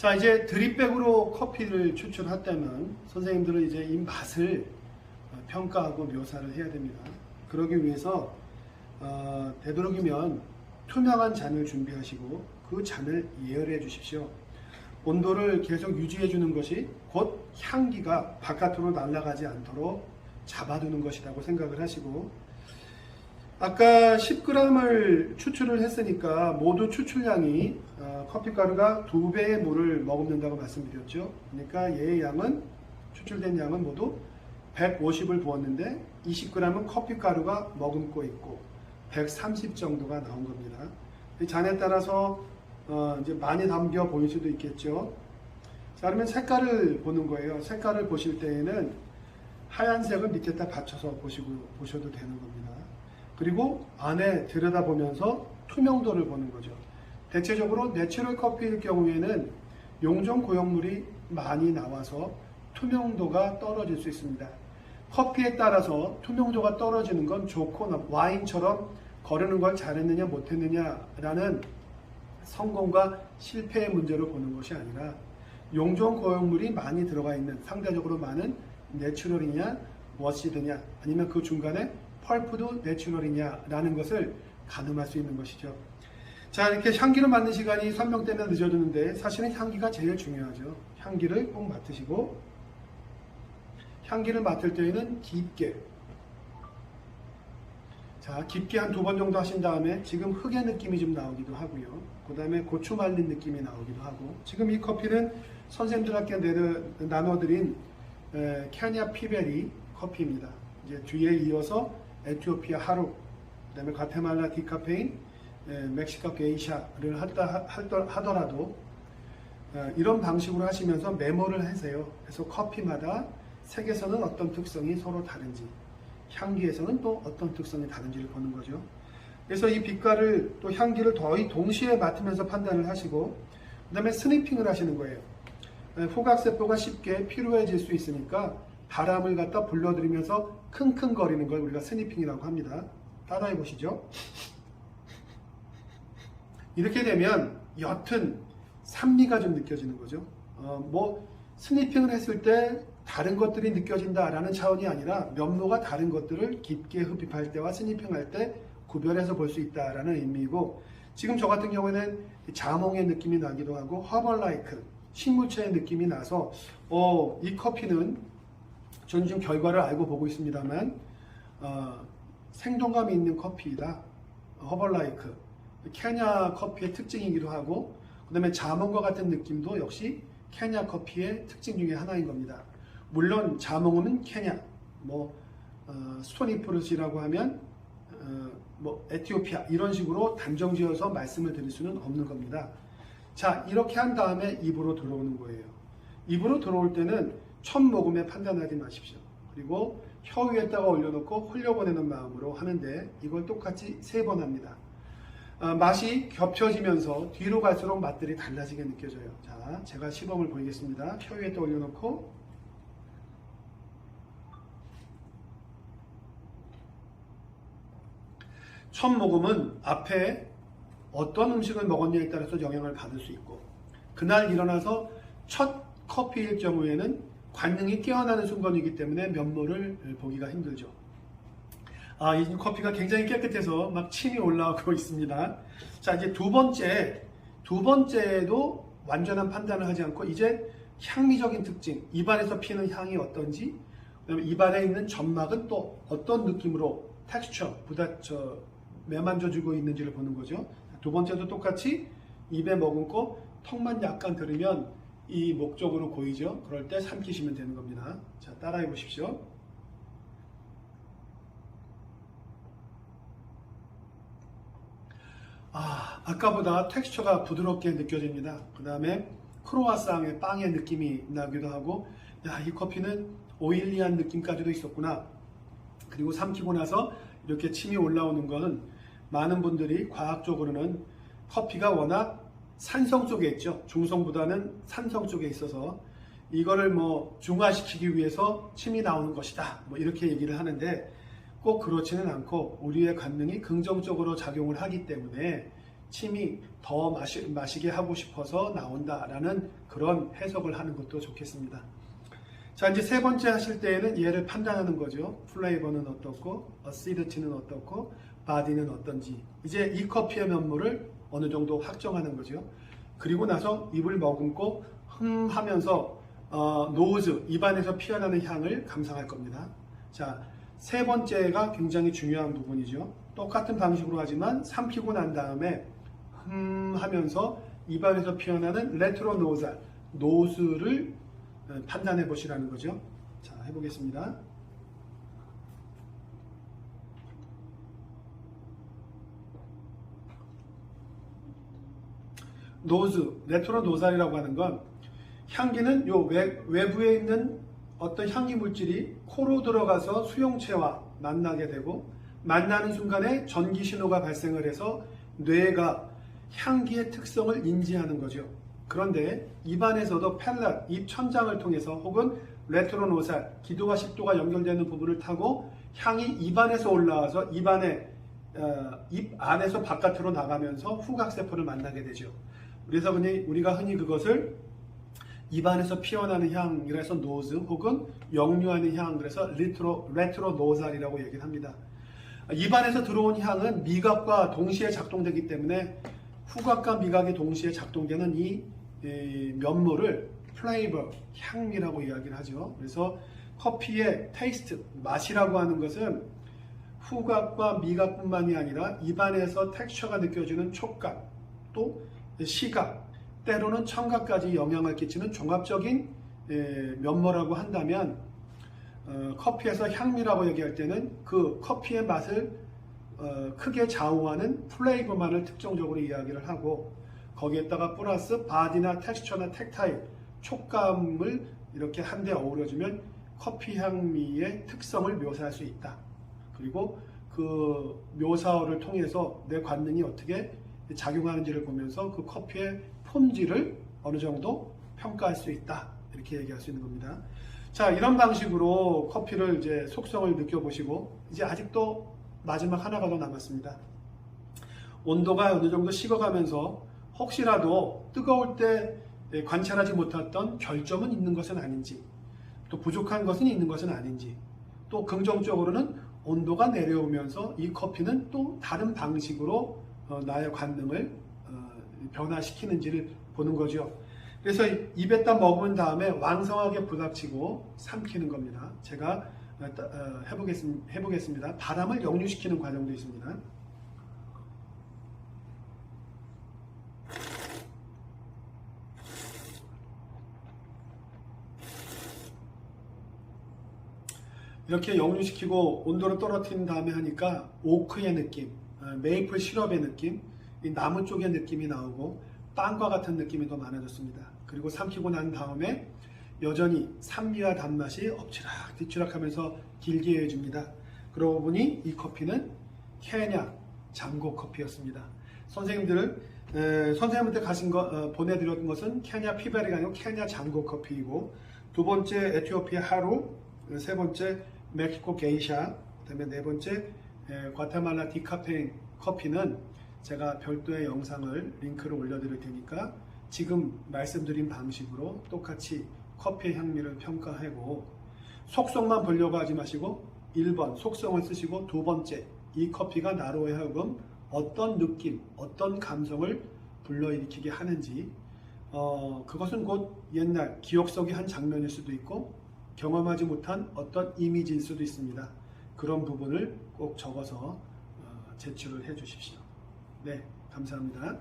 자, 이제 드립백으로 커피를 추출했다면 선생님들은 이제 이 맛을 평가하고 묘사를 해야 됩니다. 그러기 위해서 되도록이면 투명한 잔을 준비하시고 그 잔을 예열해 주십시오. 온도를 계속 유지해 주는 것이 곧 향기가 바깥으로 날아가지 않도록 잡아두는 것이라고 생각을 하시고, 아까 10g을 추출을 했으니까 모두 추출량이 커피가루가 2배의 물을 머금는다고 말씀드렸죠. 그러니까 얘의 양은, 추출된 양은 모두 150을 부었는데 20g은 커피가루가 머금고 있고 130 정도가 나온 겁니다. 잔에 따라서 이제 많이 담겨 보일 수도 있겠죠. 자, 그러면 색깔을 보는 거예요. 색깔을 보실 때에는 하얀색을 밑에다 받쳐서 보셔도 되는 겁니다. 그리고 안에 들여다보면서 투명도를 보는 거죠. 대체적으로 내추럴 커피일 경우에는 용존 고용물이 많이 나와서 투명도가 떨어질 수 있습니다. 커피에 따라서 투명도가 떨어지는 건 좋고, 와인처럼 거르는 걸 잘했느냐 못했느냐라는 성공과 실패의 문제로 보는 것이 아니라 용존 고용물이 많이 들어가 있는, 상대적으로 많은 내추럴이냐 워시드냐, 아니면 그 중간에 펄프도 내추럴이냐라는 것을 가늠할 수 있는 것이죠. 자, 이렇게 향기를 맡는 시간이 설명 때문에 늦어졌는데 사실은 향기가 제일 중요하죠. 향기를 꼭 맡으시고, 향기를 맡을 때에는 깊게, 자, 깊게 한 2번 정도 하신 다음에 지금 흙의 느낌이 좀 나오기도 하고요. 그 다음에 고추 말린 느낌이 나오기도 하고, 지금 이 커피는 선생님들께 나눠드린 케냐 피베리 커피입니다. 이제 뒤에 이어서 에티오피아 하루, 그 다음에 과테말라 디카페인, 멕시코 게이샤를 하더라도 이런 방식으로 하시면서 메모를 하세요. 그래서 커피마다 색에서는 어떤 특성이 서로 다른지, 향기에서는 또 어떤 특성이 다른지를 보는 거죠. 그래서 이 빛깔을 또 향기를 동시에 맡으면서 판단을 하시고, 그 다음에 스니핑을 하시는 거예요. 후각세포가 쉽게 피로해질 수 있으니까 바람을 갖다 불러들이면서 킁킁거리는 걸 우리가 스니핑이라고 합니다. 따라해 보시죠. 이렇게 되면 옅은 산미가 좀 느껴지는 거죠. 스니핑을 했을 때 다른 것들이 느껴진다라는 차원이 아니라 면모가 다른 것들을 깊게 흡입할 때와 스니핑할 때 구별해서 볼 수 있다라는 의미이고, 지금 저 같은 경우에는 자몽의 느낌이 나기도 하고 허벌라이크, 식물체의 느낌이 나서 이 커피는 저는 지금 결과를 알고 보고 있습니다만 생동감이 있는 커피이다. 허벌라이크, 케냐 커피의 특징이기도 하고, 그 다음에 자몽과 같은 느낌도 역시 케냐 커피의 특징 중에 하나인 겁니다. 물론 자몽은 케냐, 스토니프루시라고 하면 에티오피아, 이런 식으로 단정지어서 말씀을 드릴 수는 없는 겁니다. 자, 이렇게 한 다음에 입으로 들어오는 거예요. 입으로 들어올 때는 첫 모금에 판단하지 마십시오. 그리고 혀 위에다가 올려놓고 흘려보내는 마음으로 하는데, 이걸 똑같이 3번 합니다. 맛이 겹쳐지면서 뒤로 갈수록 맛들이 달라지게 느껴져요. 자, 제가 시범을 보이겠습니다. 혀 위에다 올려놓고 첫 모금은 앞에 어떤 음식을 먹었냐에 따라서 영향을 받을 수 있고, 그날 일어나서 첫 커피일 경우에는 관능이 깨어나는 순간이기 때문에 면모를 보기가 힘들죠. 이 커피가 굉장히 깨끗해서 막 침이 올라오고 있습니다. 자, 이제 두 번째도 완전한 판단을 하지 않고, 이제 향미적인 특징, 입안에서 피는 향이 어떤지, 그다음에 입안에 있는 점막은 또 어떤 느낌으로 텍스처, 매만져주고 있는지를 보는 거죠. 두 번째도 똑같이 입에 머금고 턱만 약간 들으면 이 목적으로 고이죠. 그럴 때 삼키시면 되는 겁니다. 자, 따라해 보십시오. 아까보다 텍스처가 부드럽게 느껴집니다. 그 다음에 크로와상의 빵의 느낌이 나기도 하고, 이 커피는 오일리한 느낌까지도 있었구나. 그리고 삼키고 나서 이렇게 침이 올라오는 것은 많은 분들이 과학적으로는 커피가 워낙 산성 쪽에 있죠. 중성보다는 산성 쪽에 있어서 이거를 중화시키기 위해서 침이 나오는 것이다, 이렇게 얘기를 하는데, 꼭 그렇지는 않고 우리의 관능이 긍정적으로 작용을 하기 때문에 침이 더 마시게 하고 싶어서 나온다라는 그런 해석을 하는 것도 좋겠습니다. 자, 이제 세 번째 하실 때에는 얘를 판단하는 거죠. 플레이버는 어떻고, 어시디티는 어떻고, 바디는 어떤지. 이제 이 커피의 면모를 어느 정도 확정하는 거죠. 그리고 나서 입을 머금고 하면서 노즈, 입안에서 피어나는 향을 감상할 겁니다. 자, 세 번째가 굉장히 중요한 부분이죠. 똑같은 방식으로 하지만 삼키고 난 다음에 하면서 입안에서 피어나는 레트로 노잘, 노즈를 판단해 보시라는 거죠. 자, 해보겠습니다. 노즈, 레트로 노잘이라고 하는 건 향기는 요 외부에 있는 어떤 향기 물질이 코로 들어가서 수용체와 만나게 되고 만나는 순간에 전기 신호가 발생을 해서 뇌가 향기의 특성을 인지하는 거죠. 그런데 입안에서도 팰럿, 입 천장을 통해서 혹은 레트로 노잘, 기도와 식도가 연결되는 부분을 타고 향이 입안에서 올라와서 입 안에서 바깥으로 나가면서 후각세포를 만나게 되죠. 그래서 우리가 흔히 그것을 입안에서 피어나는 향, 그래서 노즈, 혹은 역류하는 향, 그래서 레트로 노잘이라고 얘기를 합니다. 입안에서 들어온 향은 미각과 동시에 작동되기 때문에 후각과 미각이 동시에 작동되는 이 면모를 플레이버, 향미라고 이야기를 하죠. 그래서 커피의 테이스트, 맛이라고 하는 것은 후각과 미각뿐만이 아니라 입안에서 텍스처가 느껴지는 촉감, 또 시각, 때로는 청각까지 영향을 끼치는 종합적인 면모라고 한다면 커피에서 향미라고 얘기할 때는 그 커피의 맛을 크게 좌우하는 플레이버만을 특정적으로 이야기를 하고 거기에다가 플러스 바디나 텍스처나 텍타일, 촉감을 이렇게 한데 어우러지면 커피 향미의 특성을 묘사할 수 있다. 그리고 그 묘사어를 통해서 내 관능이 어떻게 작용하는지를 보면서 그 커피의 품질을 어느 정도 평가할 수 있다. 이렇게 얘기할 수 있는 겁니다. 자, 이런 방식으로 커피를 이제 속성을 느껴보시고 이제 아직도 마지막 하나가 더 남았습니다. 온도가 어느 정도 식어가면서 혹시라도 뜨거울 때 관찰하지 못했던 결점은 있는 것은 아닌지, 또 부족한 것은 있는 것은 아닌지, 또 긍정적으로는 온도가 내려오면서 이 커피는 또 다른 방식으로 나의 관능을 변화시키는지를 보는 거죠. 그래서 입에다 먹은 다음에 왕성하게 부닥치고 삼키는 겁니다. 제가 해보겠습니다. 바람을 역류시키는 과정도 있습니다. 이렇게 역류시키고 온도를 떨어뜨린 다음에 하니까 오크의 느낌, 메이플 시럽의 느낌, 이 나무 쪽의 느낌이 나오고 빵과 같은 느낌이 더 많아졌습니다. 그리고 삼키고 난 다음에 여전히 산미와 단맛이 엎치락 뒤치락 하면서 길게 해줍니다. 그러고 보니 이 커피는 케냐 장고 커피였습니다. 선생님한테 보내드렸던 것은 케냐 피베리가 아니고 케냐 장고 커피이고, 두 번째 에티오피아 하루, 세 번째 멕시코 게이샤, 그다음에 네 번째 과테말라 디카페인 커피는 제가 별도의 영상을 링크를 올려드릴 테니까 지금 말씀드린 방식으로 똑같이 커피의 향미를 평가하고 속성만 보려고 하지 마시고 1번 속성을 쓰시고 두 번째 이 커피가 나로 하여금 어떤 느낌, 어떤 감성을 불러일으키게 하는지 그것은 곧 옛날 기억 속의 한 장면일 수도 있고 경험하지 못한 어떤 이미지일 수도 있습니다. 그런 부분을 꼭 적어서 제출을 해 주십시오. 네, 감사합니다.